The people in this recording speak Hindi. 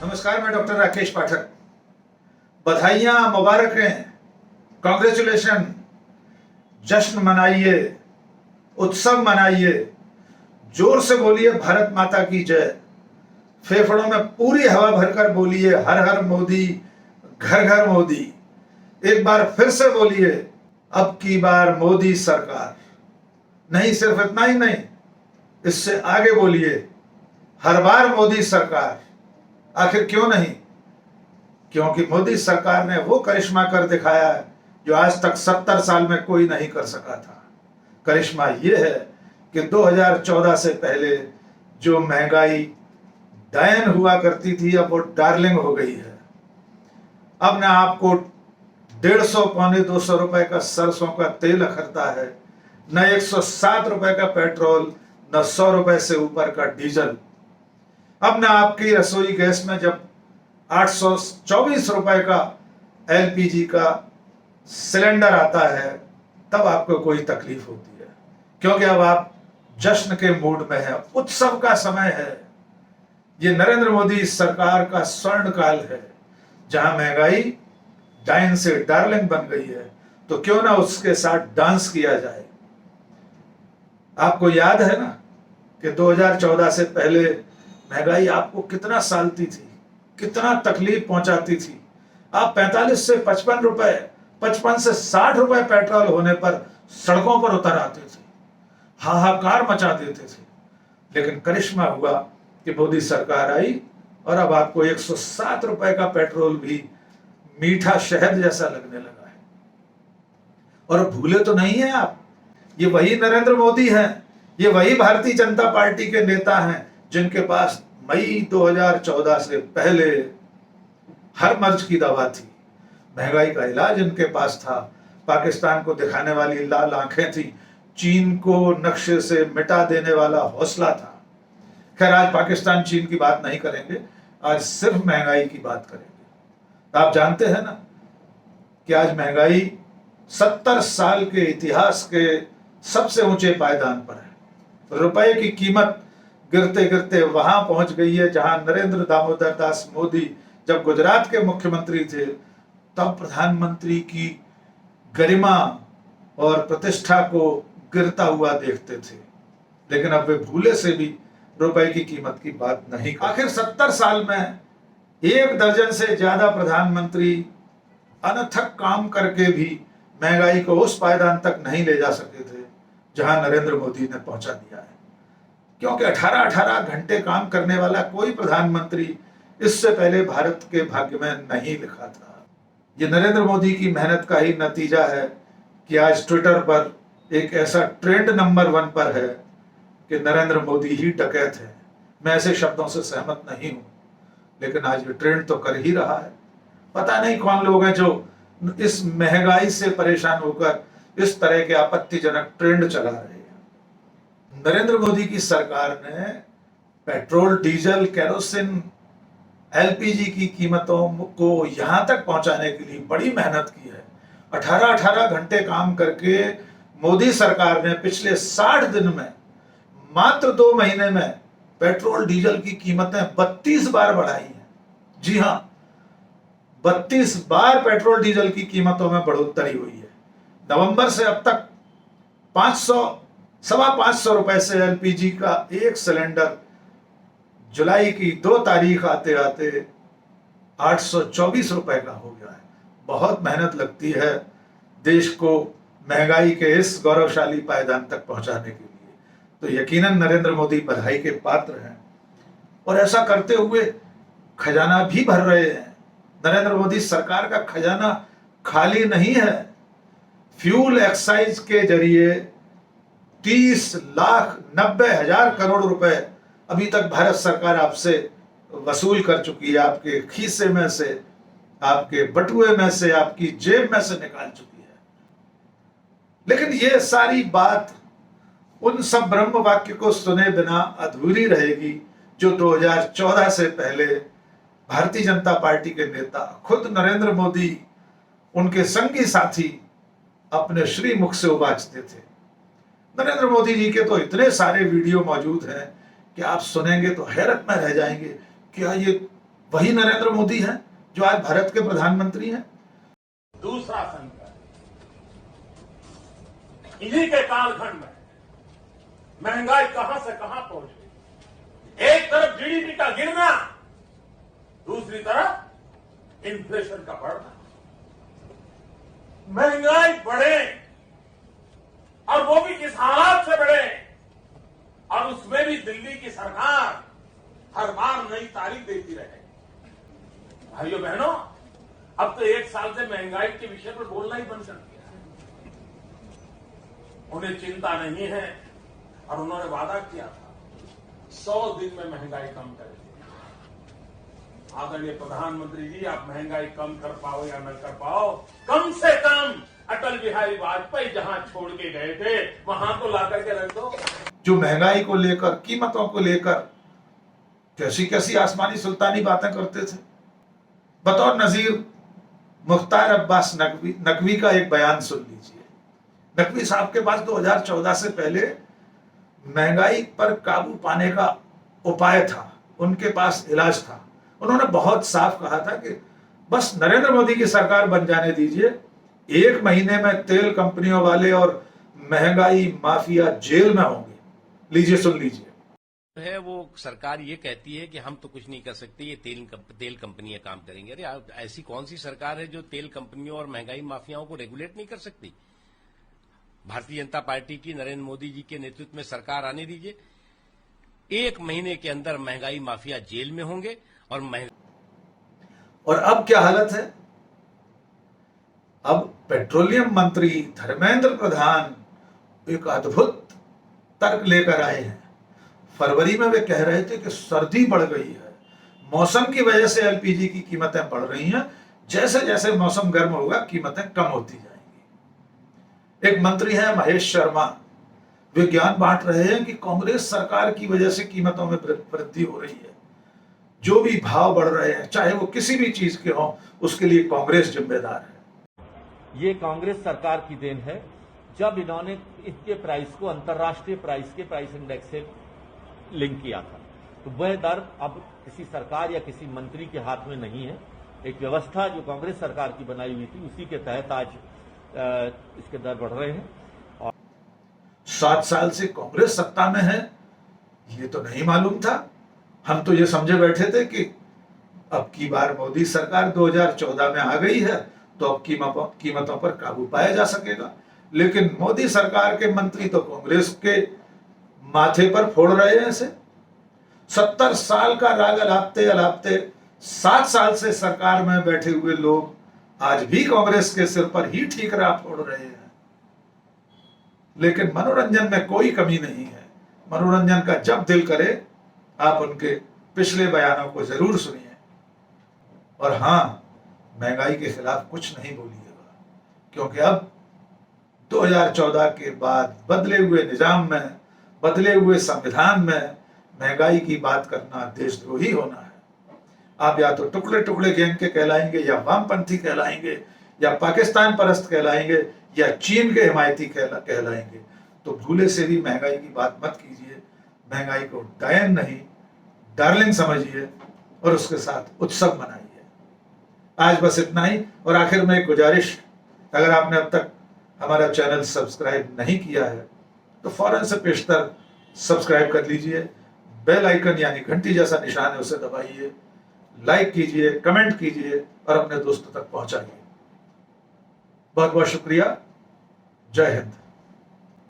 नमस्कार, मैं डॉक्टर राकेश पाठक। बधाइयां, मुबारकें, कॉन्ग्रेचुलेशन, जश्न मनाइए, उत्सव मनाइए, जोर से बोलिए भारत माता की जय। फेफड़ों में पूरी हवा भरकर बोलिए हर हर मोदी, घर घर मोदी। एक बार फिर से बोलिए अब की बार मोदी सरकार। नहीं, सिर्फ इतना ही नहीं, इससे आगे बोलिए हर बार मोदी सरकार। आखिर क्यों नहीं? क्योंकि मोदी सरकार ने वो करिश्मा कर दिखाया है जो आज तक 70 साल में कोई नहीं कर सका था। करिश्मा ये है कि 2014 से पहले जो महंगाई डायन हुआ करती थी, अब वो डार्लिंग हो गई है। अब ना आपको 150 पौने 200 रुपए का सरसों का तेल अखरता है, न 107 रुपए का पेट्रोल, न 100 रुपए से ऊपर का डीजल। अब ना आपकी रसोई गैस में जब 824 रुपए का एलपीजी का सिलेंडर आता है तब आपको कोई तकलीफ होती है, क्योंकि अब आप जश्न के मूड में हैं, उत्सव का समय है। ये नरेंद्र मोदी सरकार का स्वर्ण काल है, जहां महंगाई डायन से डार्लिंग बन गई है, तो क्यों ना उसके साथ डांस किया जाए। आपको याद है ना कि 2014 से पहले महंगाई आपको कितना सालती थी, कितना तकलीफ पहुंचाती थी। आप 45 से 55 रुपए, 55 से 60 रुपए पेट्रोल होने पर सड़कों पर उतर आते थे, हाहाकार मचा देते थे। लेकिन करिश्मा हुआ कि मोदी सरकार आई और अब आपको 107 रुपए का पेट्रोल भी मीठा शहद जैसा लगने लगा है। और भूले तो नहीं है आप, ये वही नरेंद्र मोदी हैं, ये वही भारतीय जनता पार्टी के नेता हैं जिनके पास मई 2014 से पहले हर मर्ज की दवा थी, महंगाई का इलाज इनके पास था, पाकिस्तान को दिखाने वाली लाल आंखें थी, चीन को नक्शे से मिटा देने वाला हौसला था। खैर, आज पाकिस्तान चीन की बात नहीं करेंगे, आज सिर्फ महंगाई की बात करेंगे। आप जानते हैं ना कि आज महंगाई 70 साल के इतिहास के सबसे ऊंचे पायदान पर है। रुपए की कीमत गिरते गिरते वहां पहुंच गई है जहां नरेंद्र दामोदर दास मोदी जब गुजरात के मुख्यमंत्री थे तब प्रधानमंत्री की गरिमा और प्रतिष्ठा को गिरता हुआ देखते थे। लेकिन अब वे भूले से भी रुपए की कीमत की बात नहीं। आखिर 70 साल में 1 दर्जन से ज्यादा प्रधानमंत्री अनथक काम करके भी महंगाई को उस पायदान तक नहीं ले जा सके थे जहां नरेंद्र मोदी ने पहुंचा दिया है। क्योंकि 18-18 घंटे काम करने वाला कोई प्रधानमंत्री इससे पहले भारत के भाग्य में नहीं लिखा था। ये नरेंद्र मोदी की मेहनत का ही नतीजा है कि आज ट्विटर पर एक ऐसा ट्रेंड नंबर 1 पर है कि नरेंद्र मोदी ही डकैत है। मैं ऐसे शब्दों से सहमत नहीं हूं, लेकिन आज ये ट्रेंड तो कर ही रहा है। पता नहीं कौन लोग हैं जो इस महंगाई से परेशान होकर इस तरह के आपत्तिजनक ट्रेंड चला रहे हैं। नरेंद्र मोदी की सरकार ने पेट्रोल, डीजल, केरोसिन, एलपीजी की कीमतों को यहां तक पहुंचाने के लिए बड़ी मेहनत की है। 18-18 घंटे काम करके मोदी सरकार ने पिछले 60 दिन में मात्र 2 महीने में पेट्रोल डीजल की कीमतें 32 बार बढ़ाई हैं। जी हां, 32 बार पेट्रोल डीजल की कीमतों में बढ़ोतरी हुई है। नवंबर से अब तक 500-525 रुपए से एलपीजी का एक सिलेंडर जुलाई की 2 तारीख आते आते 824 रुपए का हो गया है। बहुत मेहनत लगती है देश को महंगाई के इस गौरवशाली पायदान तक पहुंचाने के लिए, तो यकीनन नरेंद्र मोदी बधाई के पात्र हैं और ऐसा करते हुए खजाना भी भर रहे हैं। नरेंद्र मोदी सरकार का खजाना खाली नहीं है। फ्यूल एक्साइज के जरिए 30,90,000 करोड़ रुपए अभी तक भारत सरकार आपसे वसूल कर चुकी है, आपके खीसे में से, आपके बटुए में से, आपकी जेब में से निकाल चुकी है। लेकिन यह सारी बात उन सब ब्रह्म वाक्य को सुने बिना अधूरी रहेगी जो 2014 से पहले भारतीय जनता पार्टी के नेता, खुद नरेंद्र मोदी, उनके संगी साथी अपने श्रीमुख से उवाचते थे। नरेंद्र मोदी जी के तो इतने सारे वीडियो मौजूद हैं कि आप सुनेंगे तो हैरत में रह जाएंगे। क्या ये वही नरेंद्र मोदी हैं जो आज भारत के प्रधानमंत्री हैं। दूसरा संकट, इन्हीं के कालखंड में महंगाई कहां से कहां पहुंच गई। एक तरफ जीडीपी का गिरना, दूसरी तरफ इन्फ्लेशन का बढ़ना। महंगाई बढ़े और वो भी किस हालात से बढ़े, और उसमें भी दिल्ली की सरकार हर बार नई तारीख देती रहे। भाइयों बहनों, अब तो एक साल से महंगाई के विषय पर बोलना ही बंद कर दिया है। उन्हें चिंता नहीं है और उन्होंने वादा किया था 100 दिन में महंगाई कम करेंगे। आदरणीय प्रधानमंत्री जी, आप महंगाई कम कर पाओ या न कर पाओ, कम से कम अटल बिहारी वाजपेयी जहां छोड़ के गए थे वहां तो ला करके रख दो। जो महंगाई को लेकर, कीमतों को लेकर कैसी कैसी आसमानी सुल्तानी बातें करते थे। बतौर नजीर मुख्तार अब्बास नकवी का एक बयान सुन लीजिए। नकवी साहब के पास 2014 से पहले महंगाई पर काबू पाने का उपाय था, उनके पास इलाज था। उन्होंने बहुत साफ कहा था कि बस नरेंद्र मोदी की सरकार बन जाने दीजिए, 1 महीने में तेल कंपनियों वाले और महंगाई माफिया जेल में होंगे। लीजिए, सुन लीजिए। है वो सरकार ये कहती है कि हम तो कुछ नहीं कर सकते, ये तेल कंपनियां काम करेंगे। अरे ऐसी कौन सी सरकार है जो तेल कंपनियों और महंगाई माफियाओं को रेगुलेट नहीं कर सकती? भारतीय जनता पार्टी की नरेंद्र मोदी जी के नेतृत्व में सरकार आने दीजिए, 1 महीने के अंदर महंगाई माफिया जेल में होंगे। और अब क्या हालत है? अब पेट्रोलियम मंत्री धर्मेंद्र प्रधान एक अद्भुत तर्क लेकर आए हैं। फरवरी में वे कह रहे थे कि सर्दी बढ़ गई है, मौसम की वजह से एलपीजी की कीमतें बढ़ रही हैं, जैसे जैसे मौसम गर्म होगा कीमतें कम होती जाएंगी। एक मंत्री हैं महेश शर्मा, वे ज्ञान बांट रहे हैं कि कांग्रेस सरकार की वजह से कीमतों में वृद्धि हो रही है। जो भी भाव बढ़ रहे हैं, चाहे वो किसी भी चीज के हों, उसके लिए कांग्रेस जिम्मेदार है। ये कांग्रेस सरकार की देन है। जब इन्होंने इसके प्राइस को अंतर्राष्ट्रीय प्राइस इंडेक्स से लिंक किया था, तो वह दर अब किसी सरकार या किसी मंत्री के हाथ में नहीं है। एक व्यवस्था जो कांग्रेस सरकार की बनाई हुई थी, उसी के तहत आज इसके दर बढ़ रहे हैं। और 7 साल से कांग्रेस सत्ता में है, ये तो नहीं मालूम था। हम तो ये समझे बैठे थे कि अब की बार मोदी सरकार 2014 में आ गई है तो अब कीमतों पर काबू पाया जा सकेगा। लेकिन मोदी सरकार के मंत्री तो कांग्रेस के माथे पर फोड़ रहे हैं इसे। 70 साल का राग अलापते अलापते 7 साल से सरकार में बैठे हुए लोग आज भी कांग्रेस के सिर पर ही ठीकरा फोड़ रहे हैं। लेकिन मनोरंजन में कोई कमी नहीं है। मनोरंजन का जब दिल करे आप उनके पिछले बयानों को जरूर सुनिए। और हां, महंगाई के खिलाफ कुछ नहीं बोलिएगा, क्योंकि अब 2014 के बाद बदले हुए निजाम में, बदले हुए संविधान में महंगाई की बात करना देशद्रोही होना है। आप या तो टुकड़े टुकड़े गैंग के कहलाएंगे, या वामपंथी कहलाएंगे, या पाकिस्तान परस्त कहलाएंगे, या चीन के हिमायती कहलाएंगे। तो भूले से भी महंगाई की बात मत कीजिए। महंगाई को डायन नहीं, डार्लिंग समझिए और उसके साथ उत्सव मनाइए। आज बस इतना ही। और आखिर में एक गुजारिश, अगर आपने अब तक हमारा चैनल सब्सक्राइब नहीं किया है तो फौरन से पेशतर सब्सक्राइब कर लीजिए। बेल आइकन यानी घंटी जैसा निशान है, उसे दबाइए, लाइक कीजिए, कमेंट कीजिए और अपने दोस्तों तक पहुंचाइए। बहुत बहुत शुक्रिया। जय हिंद।